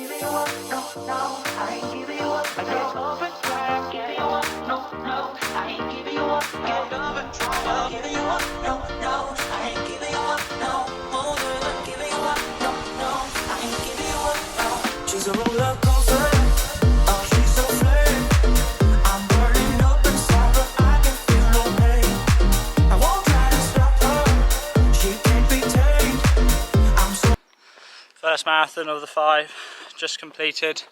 giving you up, no, no, I ain't giving you up. I said love and try, giving you up, no, no, I ain't giving you up. Get love and try, giving you up, no, no, I ain't giving you up, no. Oh, I'm giving you up, no, no, I ain't giving you up, no. She's a roller coaster, oh, she's so flame. I'm burning up inside, but I can feel no pain. I won't try to stop her, she can't be tamed. I'm so. First marathon of the 5 just completed.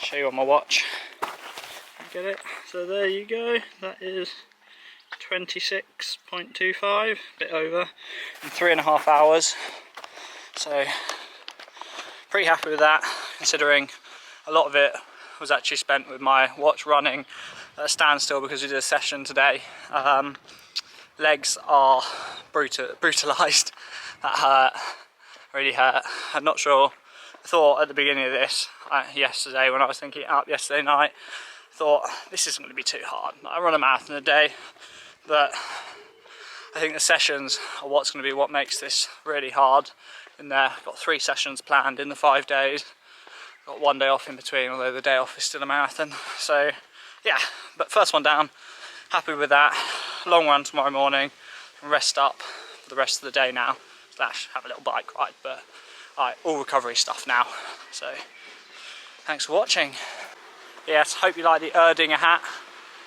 Show you on my watch. Get it? So there you go. That is 26.25, a bit over, in 3.5 hours. So pretty happy with that, considering a lot of it was actually spent with my watch running at a standstill because we did a session today. Legs are brutalised. That hurt, really hurt. I'm not sure. I thought at the beginning of this, yesterday when I was thinking it up yesterday night, thought this isn't going to be too hard. I run a marathon a day, but I think the sessions are what's going to be what makes this really hard in there. I've got 3 sessions planned in the 5 days. Got 1 day off in between, although the day off is still a marathon. So yeah, but first one down, happy with that. Long run tomorrow morning and rest up for the rest of the day now, / have a little bike ride, but all recovery stuff now. So thanks for watching. Yes, hope you like the Erdinger hat,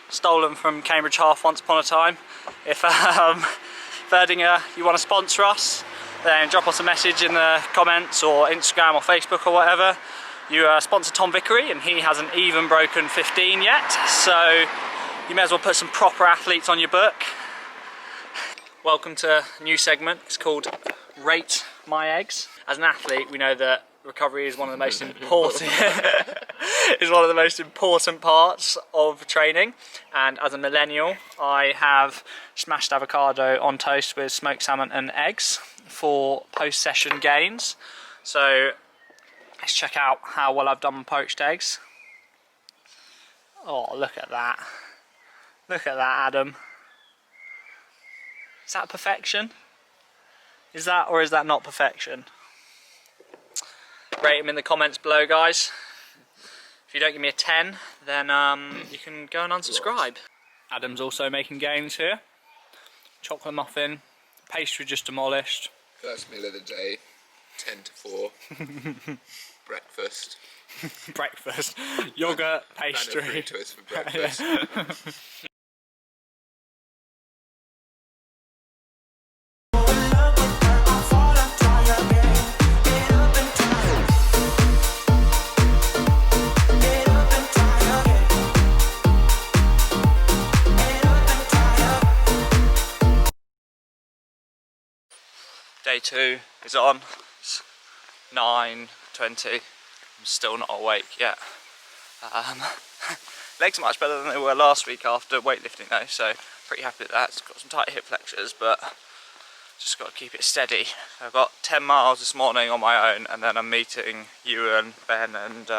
stolen from Cambridge Half once upon a time. If Erdinger, you want to sponsor us, then drop us a message in the comments or Instagram or Facebook or whatever. You sponsor Tom Vickery and he hasn't even broken 15 yet, so you may as well put some proper athletes on your book. Welcome to a new segment. It's called Rate My Eggs. As an athlete, we know that recovery is one of the most important parts of training, and as a millennial I have smashed avocado on toast with smoked salmon and eggs for post-session gains. So let's check out how well I've done on poached eggs. Oh, look at that. Look at that, Adam. Is that perfection? Is that, or is that not perfection? Rate them in the comments below, guys. If you don't give me a 10, then you can go and unsubscribe. Adam's also making gains here. Chocolate muffin, pastry just demolished. First meal of the day, 10 to 4. Breakfast. Breakfast. Yogurt, pastry. Banana Fritos for breakfast. Day 2 is on. It's 9:20. I'm still not awake yet. Legs are much better than they were last week after weightlifting though, so pretty happy with that. It's got some tight hip flexors, but just got to keep it steady. I've got 10 miles this morning on my own, and then I'm meeting Ewan, Ben and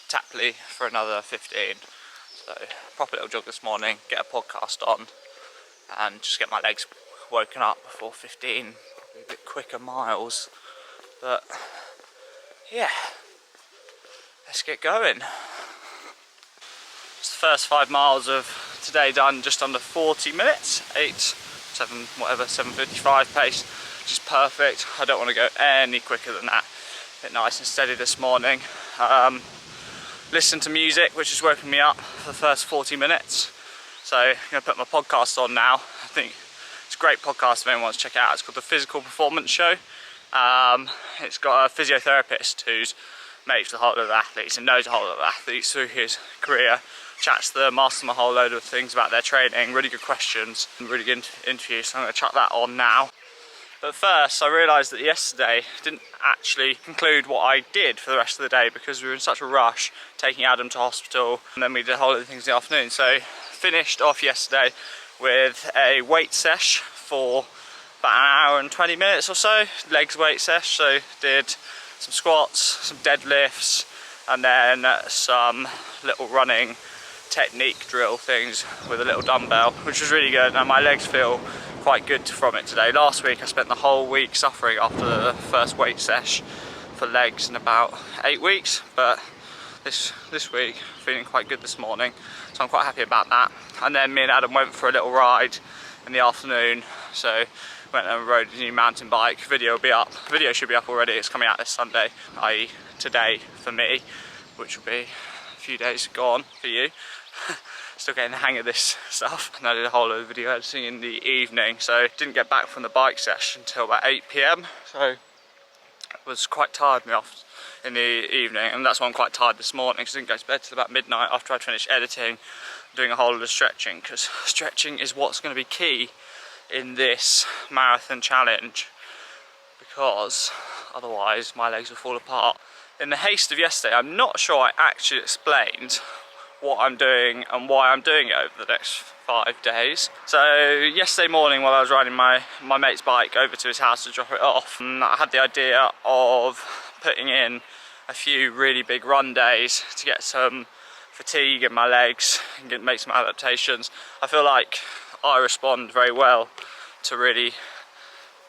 Tapley for another 15. So proper little jog this morning, get a podcast on and just get my legs woken up before 15, probably a bit quicker miles. But yeah, let's get going. It's the first 5 miles of today done just under 40 minutes, 7:55 pace, which is perfect. I don't want to go any quicker than that. A bit nice and steady this morning. Listen to music, which is woken me up for the first 40 minutes. So I'm going to put my podcast on now. I think it's a great podcast if anyone wants to check it out. It's called The Physical Performance Show. It's got a physiotherapist who's mates with a whole load of athletes and knows a whole lot of athletes through his career. Chats to them, asks them a whole load of things about their training, really good questions, really good interviews, so I'm going to chuck that on now. But first, I realised that yesterday didn't actually conclude what I did for the rest of the day because we were in such a rush taking Adam to hospital, and then we did a whole lot of things in the afternoon. So finished off yesterday with a weight sesh for about an hour and 20 minutes or so, legs weight sesh. So did some squats, some deadlifts, and then some little running technique drill things with a little dumbbell, which was really good, and my legs feel quite good from it today. Last week I spent the whole week suffering after the first weight sesh for legs in about 8 weeks, but this week feeling quite good this morning, so I'm quite happy about that. And then me and Adam went for a little ride in the afternoon, so went and rode a new mountain bike. Video will be up. Video should be up already. It's coming out this Sunday, i.e. today for me, which will be a few days gone for you. Still getting the hang of this stuff. And I did a whole load of video editing in the evening, so didn't get back from the bike session until about 8 PM. So I was quite tired in the evening, and that's why I'm quite tired this morning, because I didn't go to bed till about midnight after I'd finished editing, doing a whole lot of stretching, because stretching is what's going to be key in this marathon challenge, because otherwise my legs will fall apart. In the haste of yesterday, I'm not sure I actually explained what I'm doing and why I'm doing it over the next 5 days. So yesterday morning, while I was riding my mate's bike over to his house to drop it off, I had the idea of putting in a few really big run days to get some fatigue in my legs and make some adaptations. I feel like I respond very well to really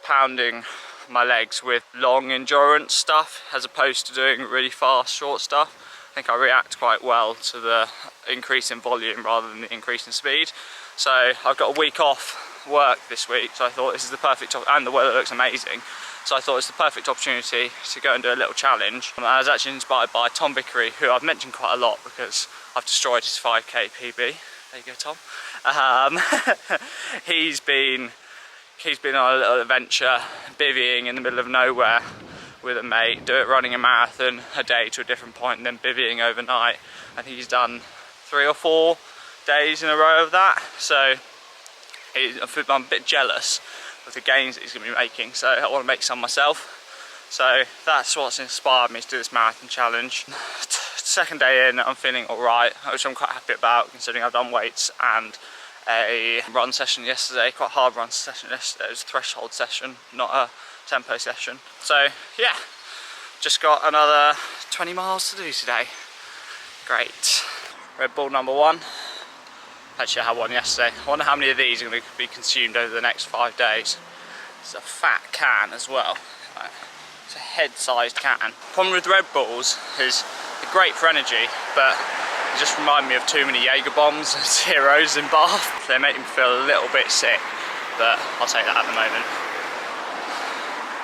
pounding my legs with long endurance stuff as opposed to doing really fast short stuff. I think I react quite well to the increase in volume rather than the increase in speed. So I've got a week off work this week, so I thought this is the perfect, and the weather looks amazing, so I thought it's the perfect opportunity to go and do a little challenge. And I was actually inspired by Tom Vickery, who I've mentioned quite a lot because I've destroyed his 5k PB. There you go, Tom. He's been on a little adventure, bivvying in the middle of nowhere with a mate, running a marathon a day to a different point and then bivvying overnight. I think he's done 3 or 4 days in a row of that, so I'm a bit jealous of the gains that he's going to be making, so I want to make some myself. So that's what's inspired me to do this marathon challenge. Second day in, I'm feeling alright, which I'm quite happy about considering I've done weights and a run session yesterday, quite a hard run session yesterday. It was a threshold session, not a tempo session. So yeah, just got another 20 miles to do today. Great. Red Bull number 1. Actually I had one yesterday. I wonder how many of these are going to be consumed over the next 5 days. It's a fat can as well. It's a head-sized can. Problem with Red Bulls is they're great for energy, but they just remind me of too many Jaeger bombs and zeros in Bath. They make me feel a little bit sick, but I'll take that at the moment.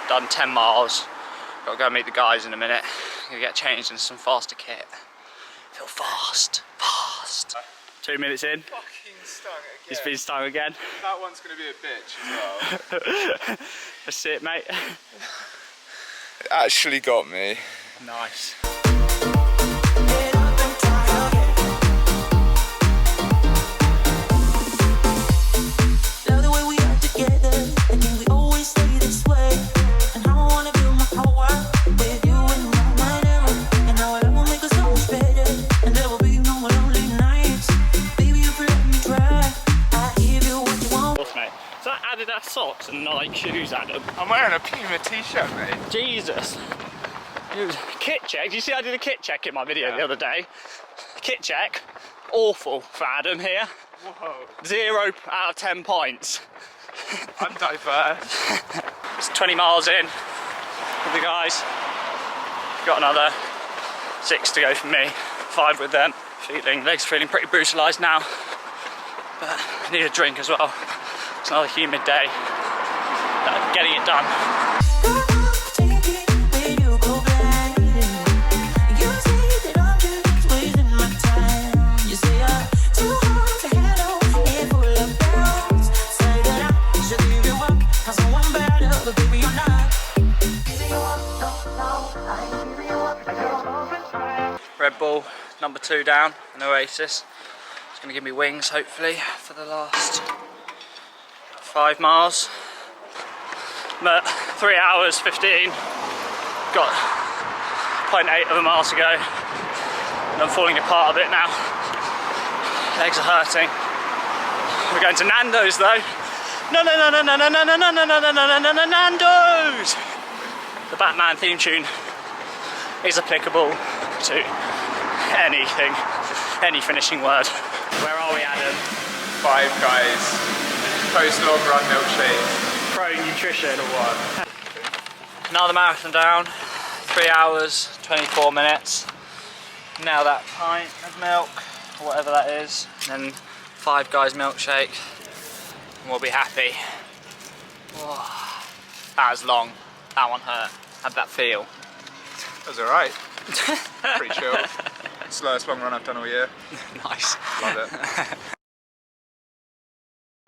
Done 10 miles. Got to go meet the guys in a minute. Gonna get changed into some faster kit. Feel fast. 2 minutes in. Fucking stung again. He's been stung again. That one's going to be a bitch as well. Let's see it, mate. It actually got me. Nice. Socks and Nike shoes, Adam. I'm wearing a Puma t-shirt, mate. Jesus. Kit check. You see I did a kit check in my video the other day. Kit check. Awful for Adam here. Whoa. 0 out of 10 points. I'm diverse. It's 20 miles in with the guys. Got another 6 to go for me. 5 with them. Legs feeling pretty brutalised now. But I need a drink as well. It's another humid day. Getting it done. Red Bull number 2 down, an Oasis. It's going to give me wings hopefully for the last 5 miles. I'm at 3 hours 15. Got 0.8 of a mile to go. And I'm falling apart a bit now. Legs are hurting. We're going to Nando's though. Nando's! The Batman theme tune is applicable to anything, any finishing word. Where are we, Adam? 5 guys. Post-log run milkshake. Pro nutrition. The one. Another marathon down. 3 hours, 24 minutes. Now that pint of milk, or whatever that is, and then Five Guys milkshake, and we'll be happy. Oh, that was long. That one hurt. How'd that feel? That was alright. Pretty chill. Slowest long run I've done all year. Nice. Love it.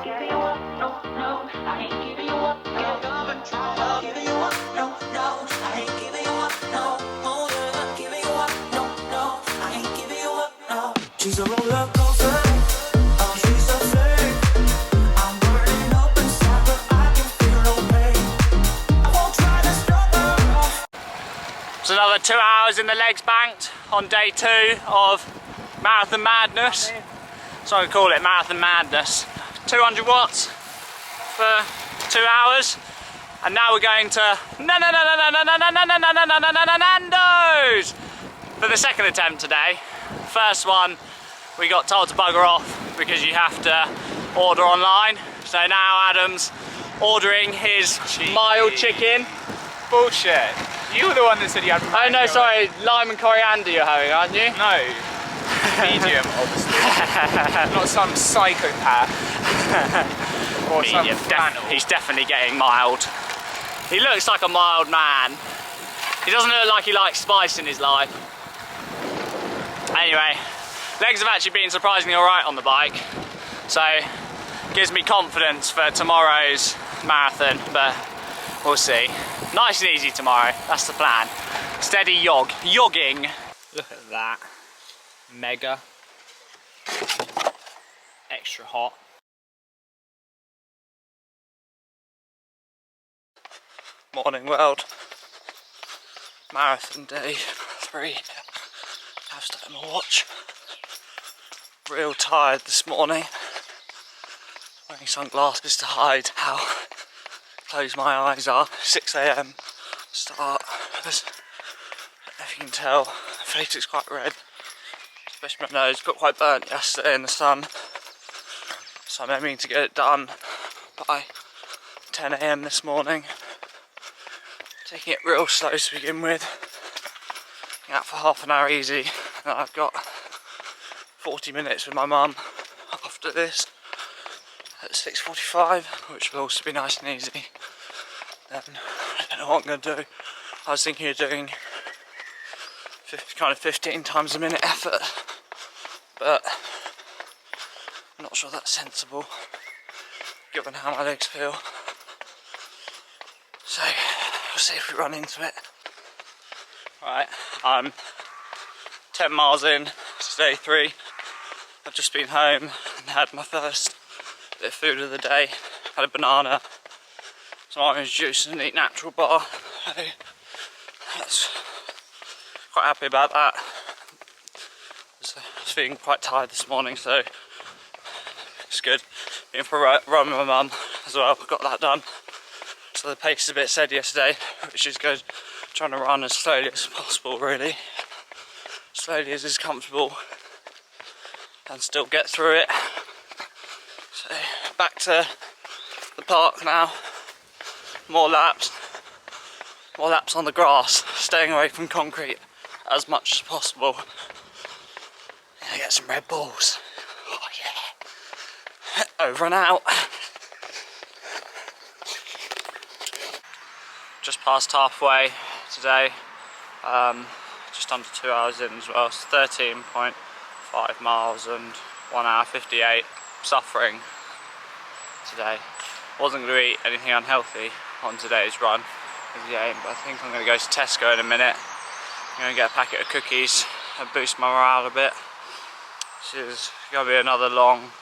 Giving you up, no, no, I ain't giving you up, no, no, giving you up, no, no, I ain't giving you up, no, oh, yeah, not giving you up, no, no, I ain't giving you up, no. She's a roller coaster, oh, she's a fake. I'm burning up inside, but I can feel no pain. I won't try to stop her. It's another 2 hours in the legs banked on day 2 of Marathon Madness. That's what I call it, Marathon Madness. 200 watts for 2 hours, and now we're going to Nando's for the second attempt today. First one we got told to bugger off because you have to order online. So now Adam's ordering his mild chicken. Bullshit. You were the one that said you had Oh no, sorry, lime and coriander you're having, aren't you? No. Medium, obviously. Not some psychopath. Or Medium. some flannel. He's definitely getting mild. He looks like a mild man. He doesn't look like he likes spice in his life. Anyway, legs have actually been surprisingly alright on the bike, so gives me confidence for tomorrow's marathon, but we'll see. Nice and easy tomorrow, that's the plan. Steady yogging. Look at that. Mega. Extra hot. Morning world. Marathon day 3. I've started my watch. Real tired this morning. Wearing sunglasses to hide how closed my eyes are. 6 AM start. As if you can tell, my face is quite red. Especially my nose. Got quite burnt yesterday in the sun. So I'm aiming to get it done by 10 AM this morning. Taking it real slow to begin with. Out for half an hour easy. And I've got 40 minutes with my mum after this at 6:45, which will also be nice and easy. Then I don't know what I'm going to do. I was thinking of doing kind of 15 times a minute effort, but I'm not sure that's sensible given how my legs feel. So we'll see if we run into it. Right, I'm 10 miles in to day 3. I've just been home and had my first bit of food of the day. Had a banana, some orange juice and a neat natural bar. So that's quite happy about that. I was feeling quite tired this morning, so it's good. Been for a run with my mum as well, got that done. So the pace is a bit steady yesterday, which is good. Trying to run as slowly as possible, really. Slowly as is comfortable, and still get through it. So back to the park now. More laps on the grass, staying away from concrete as much as possible. Gonna get some Red Bulls. Oh yeah. Over and out. Just past halfway today. Just under 2 hours in as well. It's 13.5 miles and 1 hour 58. Suffering today. Wasn't going to eat anything unhealthy on today's run with the aim, but I think I'm going to go to Tesco in a minute. I'm going to get a packet of cookies and boost my morale a bit. This is going to be another long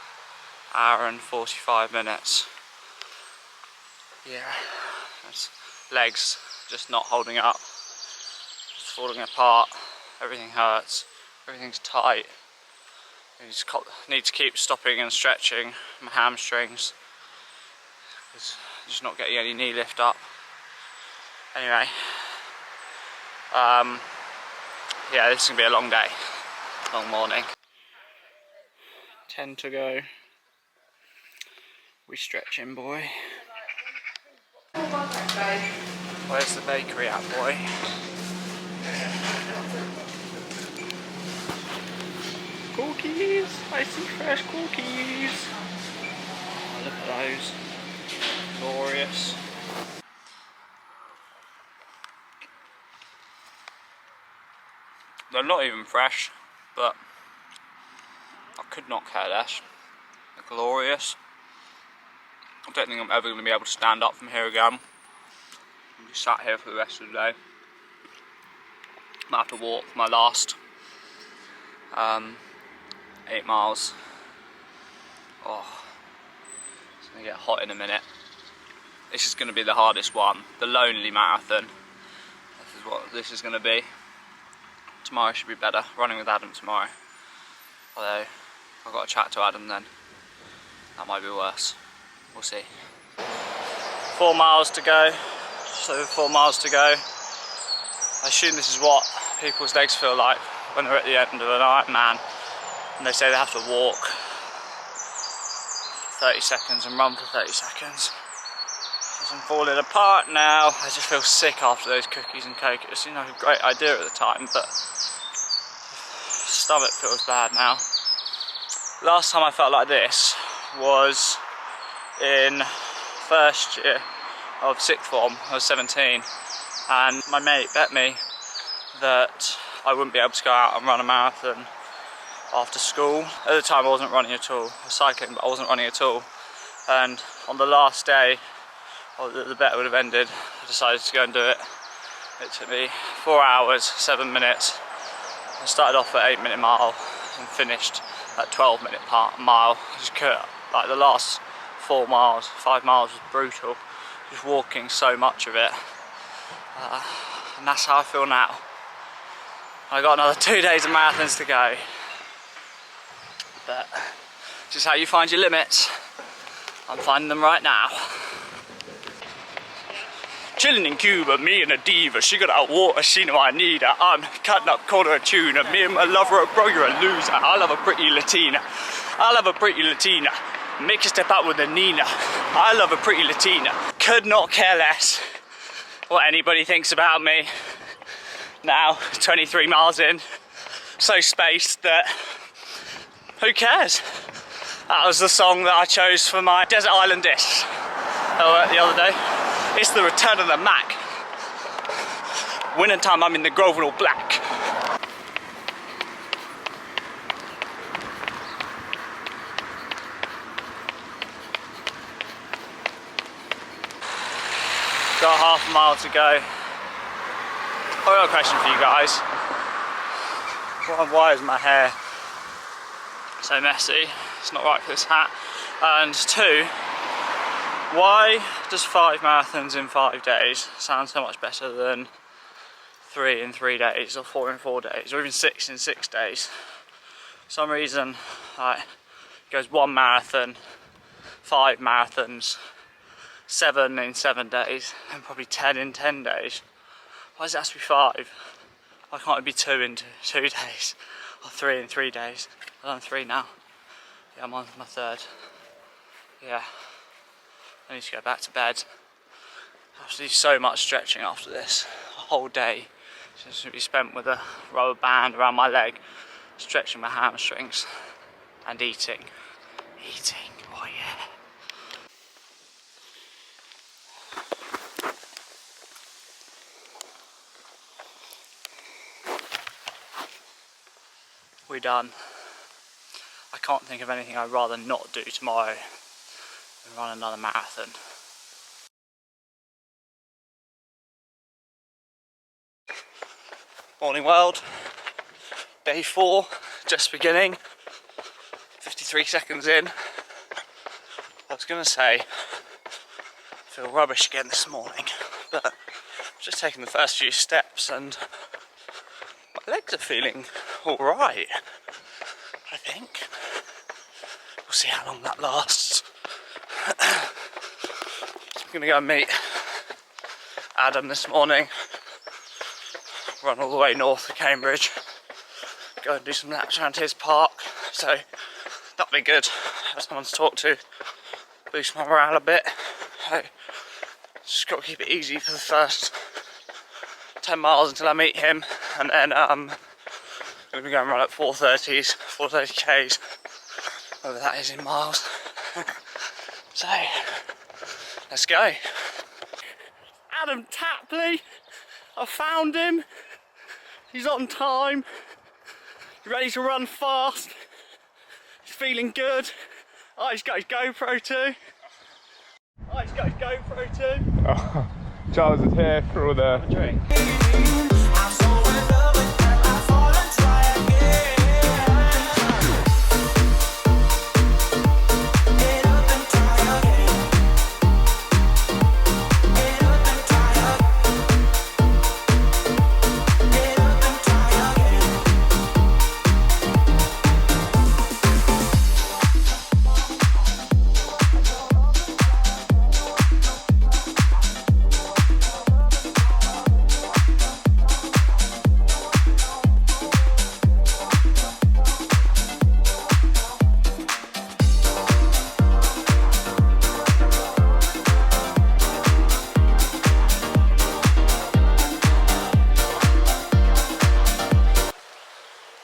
hour and 45 minutes. Yeah, that's legs just not holding up, just falling apart. Everything hurts, everything's tight. I just need to keep stopping and stretching my hamstrings because I'm just not getting any knee lift up. Anyway, yeah, this is going to be a long day, long morning. 10 to go. We stretching, boy. Where's the bakery at, boy? Cookies! I see fresh cookies! Oh, look at those. Glorious. They're not even fresh, but I could not care less. They're glorious. I don't think I'm ever going to be able to stand up from here again. I'm just sat here for the rest of the day. I might have to walk my last 8 miles. Oh, it's going to get hot in a minute. This is going to be the hardest one, the lonely marathon. This is what this is going to be. Tomorrow should be better, running with Adam tomorrow. Although, I've got to chat to Adam then. That might be worse. We'll see. 4 miles to go. Just over 4 miles to go. I assume this is what people's legs feel like when they're at the end of an Ironman. And they say they have to walk 30 seconds and run for 30 seconds. As I'm falling apart now, I just feel sick after those cookies and cake. It seemed like a great idea at the time, but stomach feels bad now. Last time I felt like this was in first year of sixth form. I was 17, and my mate bet me that I wouldn't be able to go out and run a marathon after school. At the time I wasn't running at all. I was cycling, but I wasn't running at all. And on the last day the bet would have ended, I decided to go and do it. It took me 4 hours, 7 minutes. I started off at 8-minute mile and finished at 12-minute mile. I just couldn't, like the last 4 miles, 5 miles was brutal. Just walking so much of it. And that's how I feel now. I got another 2 days of marathons to go. But just how you find your limits. I'm finding them right now. Chilling in Cuba, me and a diva. She got out water, she know I need her. I'm cutting up quarter of tuna. Me and my lover, bro, you're a loser. I love a pretty Latina. I love a pretty Latina. Make you step out with a Nina. I love a pretty Latina. Could not care less what anybody thinks about me. Now, 23 miles in, so spaced that who cares? That was the song that I chose for my Desert Island discs the other day. It's the return of the Mac. Winter time, I'm in the Grove in all black. Got half a mile to go. I've got a question for you guys. Why is my hair so messy? It's not right for this hat. And 2, why does 5 marathons in 5 days sound so much better than 3 in 3 days, or 4 in 4 days, or even 6 in 6 days? For some reason, it goes 1 marathon, 5 marathons, 7 in 7 days, and probably 10 in 10 days. Why does it have to be 5? Why can't it be 2 in 2 days, or 3 in 3 days? I've done 3 now. Yeah, I'm on my 3rd. Yeah. I need to go back to bed. I have to do so much stretching after this. A whole day seems to be spent with a rubber band around my leg, stretching my hamstrings and eating. Eating, oh yeah. We're done. I can't think of anything I'd rather not do tomorrow than run another marathon. Morning world, day 4, just beginning, 53 seconds in. I was going to say, I feel rubbish again this morning, but I've just taken the first few steps and my legs are feeling alright, I think. We'll see how long that lasts. I'm going to go and meet Adam this morning. Run all the way north of Cambridge, go and do some laps around his park, so that'll be good. Have someone to talk to, boost my morale a bit. So just got to keep it easy for the first 10 miles until I meet him, and then I'm going to be going run at 4:30s, 4:30 Ks, whatever that is in miles. So, let's go. Adam Tapley, I found him. He's on time. He's ready to run fast. He's feeling good. Oh, he's got his GoPro too. Oh, Charles is here for all the... Drink. I'm so in love with that, I fall and try again. Get up and try again. Get up and try again. Get up and try again.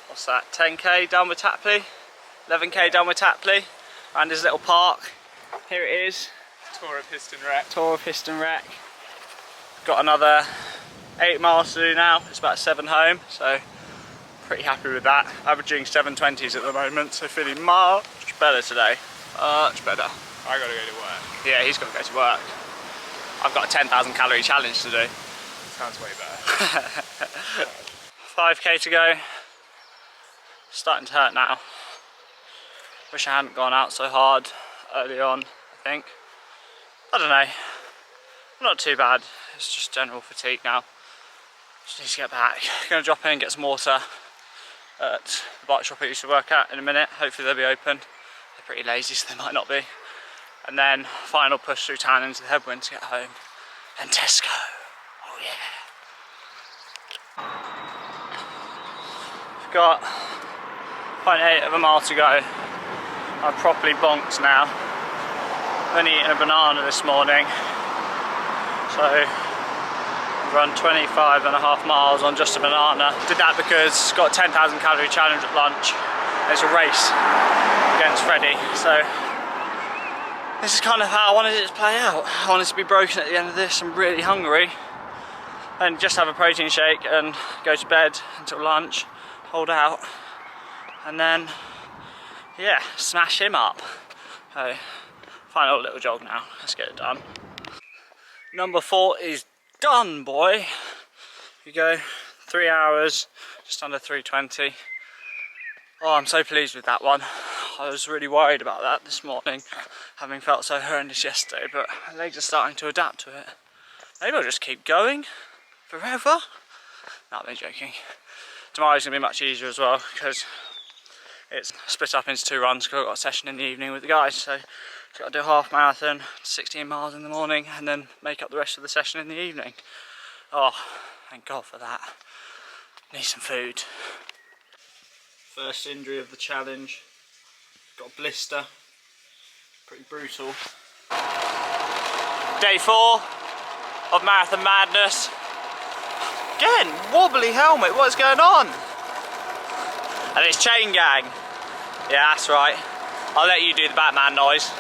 What's that? 10k done with Tapley, 11k done with Tapley, around his little park. Here it is. Tour of Piston Wreck. Tour of Piston Wreck. Got another 8 miles to do now. It's about 7 home, so pretty happy with that. Averaging 720s at the moment, so feeling much better today. Much better. I gotta go to work. Yeah, he's got to go to work. I've got a 10,000 calorie challenge to do. Sounds way better. 5k to go. Starting to hurt now. Wish I hadn't gone out so hard early on, I think. I don't know. Not too bad. It's just general fatigue now. Just need to get back. Gonna drop in and get some water at the bike shop I used to work at in a minute. Hopefully they'll be open. They're pretty lazy, so they might not be. And then final push through town into the headwind to get home. And Tesco. Oh yeah. We've got 0.8 of a mile to go. I'm properly bonked now. I've only eaten a banana this morning, so I've run 25 and a half miles on just a banana. Did that because I've got a 10,000 calorie challenge at lunch. It's a race against Freddie, so this is kind of how I wanted it to play out. I wanted to be broken at the end of this. I'm really hungry, and just have a protein shake and go to bed until lunch, hold out, and then yeah, smash him up. So final little jog now, let's get it done. Number 4 is done, boy. Here you go, 3 hours, just under 3:20. Oh, I'm so pleased with that one. I was really worried about that this morning, having felt so horrendous yesterday, but my legs are starting to adapt to it. Maybe I'll just keep going forever. No, I'm joking. Tomorrow's gonna be much easier as well, because it's split up into 2 runs, because I've got a session in the evening with the guys, so I've got to do a half marathon, 16 miles in the morning, and then make up the rest of the session in the evening. Oh, thank God for that. Need some food. First injury of the challenge. Got a blister. Pretty brutal. Day 4 of Marathon Madness. Again, wobbly helmet, what's going on? And it's chain gang. Yeah, that's right. I'll let you do the Batman noise.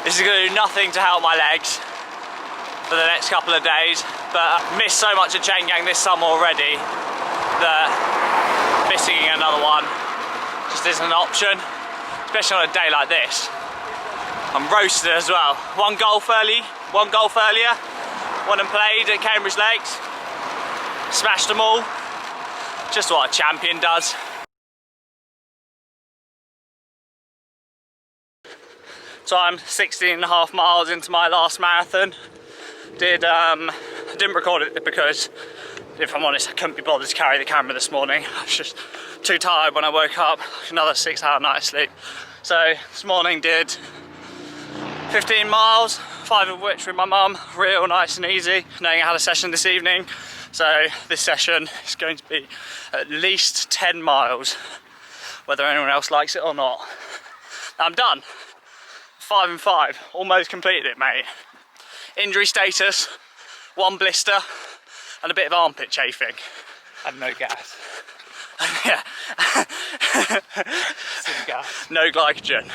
This is going to do nothing to help my legs for the next couple of days, but I've missed so much of chain gang this summer already that missing another one just isn't an option, especially on a day like this. I'm roasted as well. One golf earlier, won and played at Cambridge Lakes, smashed them all. Just what a champion does. So I'm 16 and a half miles into my last marathon. I didn't record it because, if I'm honest, I couldn't be bothered to carry the camera this morning. I was just too tired when I woke up. Another 6-hour night of sleep. So this morning did 15 miles, 5 of which with my mum, real nice and easy, knowing I had a session this evening. So this session is going to be at least 10 miles, whether anyone else likes it or not. I'm done. 5 and 5, almost completed it, mate. Injury status, 1 blister, and a bit of armpit chafing. And no gas. Yeah. Some gas. No glycogen.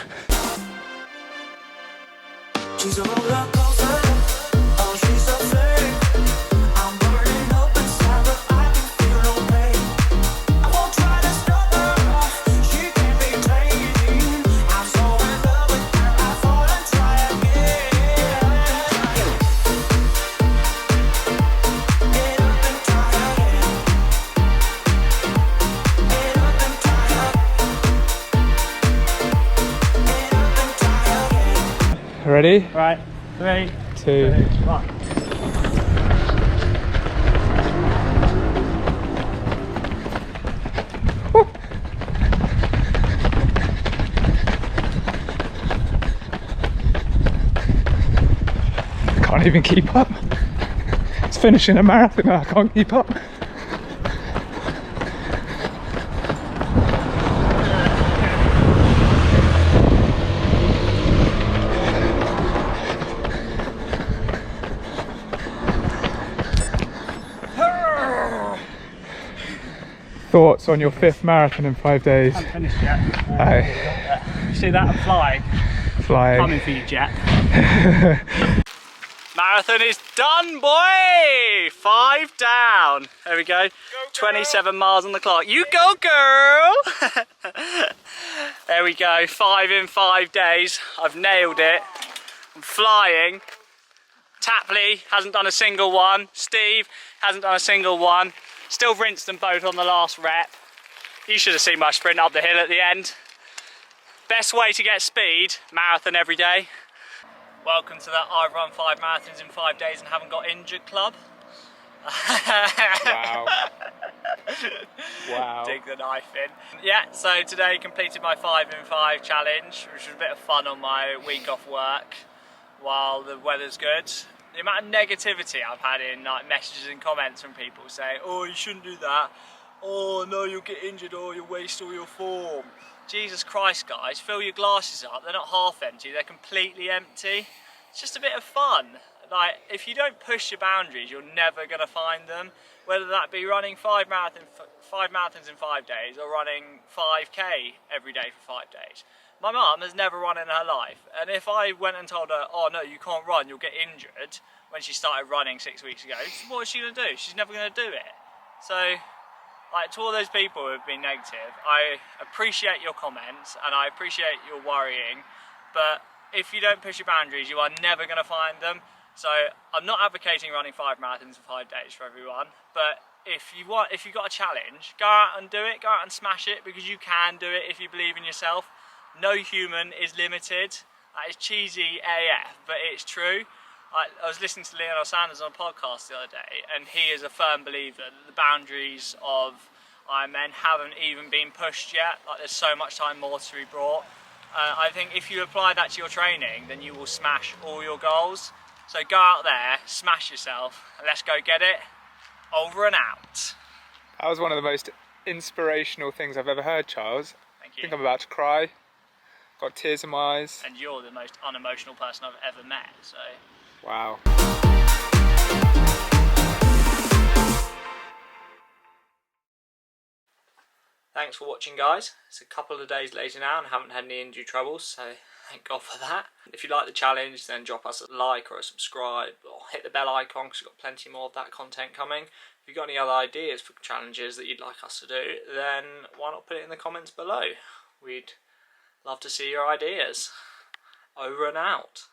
She's a roller coaster. Oh, she's so safe. I'm burning up inside, but I can feel no pain. I won't try to stop her. She can't be tamed. I'm so in love with her. I fall and try again. Get up and try again. Get up and try again. Ready? Right, 3, 2. 1. Can't even keep up. It's finishing a marathon and I can't keep up. Thoughts on your 5th marathon in 5 days? Haven't finished yet. Aye. You see that? I'm flying. Flying. Coming for you, Jet. Marathon is done, boy! 5 down. There we go. 27 miles on the clock. You go, girl! There we go. 5 in 5 days. I've nailed it. I'm flying. Tapley hasn't done a single one. Steve hasn't done a single one. Still rinsed them both on the last rep. You should have seen my sprint up the hill at the end. Best way to get speed, marathon every day. Welcome to that I've run 5 marathons in 5 days and haven't got injured club. Wow. Wow. Dig the knife in. Yeah, so today completed my 5 in 5 challenge, which was a bit of fun on my week off work while the weather's good. The amount of negativity I've had in like messages and comments from people saying, oh, you shouldn't do that. Oh no, you'll get injured or you'll waste all your form. Jesus Christ, guys, fill your glasses up. They're not half empty, they're completely empty. It's just a bit of fun. Like, if you don't push your boundaries, you're never gonna find them. Whether that be running 5 marathons in 5 days or running 5k every day for 5 days. My mum has never run in her life, and if I went and told her, oh no, you can't run, you'll get injured, when she started running 6 weeks ago, what is she going to do? She's never going to do it. So, like, to all those people who have been negative, I appreciate your comments, and I appreciate your worrying, but if you don't push your boundaries, you are never going to find them. So, I'm not advocating running 5 marathons in 5 days for everyone, but if you've got a challenge, go out and do it, go out and smash it, because you can do it if you believe in yourself. No human is limited. That is cheesy AF, but it's true. I was listening to Leonard Sanders on a podcast the other day, and he is a firm believer that the boundaries of Ironman haven't even been pushed yet. Like, there's so much time more to be brought. I think if you apply that to your training, then you will smash all your goals. So go out there, smash yourself, and let's go get it. Over and out. That was one of the most inspirational things I've ever heard, Charles. Thank I you. think I'm about to cry. Got tears in my eyes. And you're the most unemotional person I've ever met, so... Wow. Thanks for watching, guys. It's a couple of days later now and haven't had any injury troubles, so thank God for that. If you like the challenge, then drop us a like or a subscribe, or hit the bell icon because we've got plenty more of that content coming. If you've got any other ideas for challenges that you'd like us to do, then why not put it in the comments below? We'd love to see your ideas. Over and out.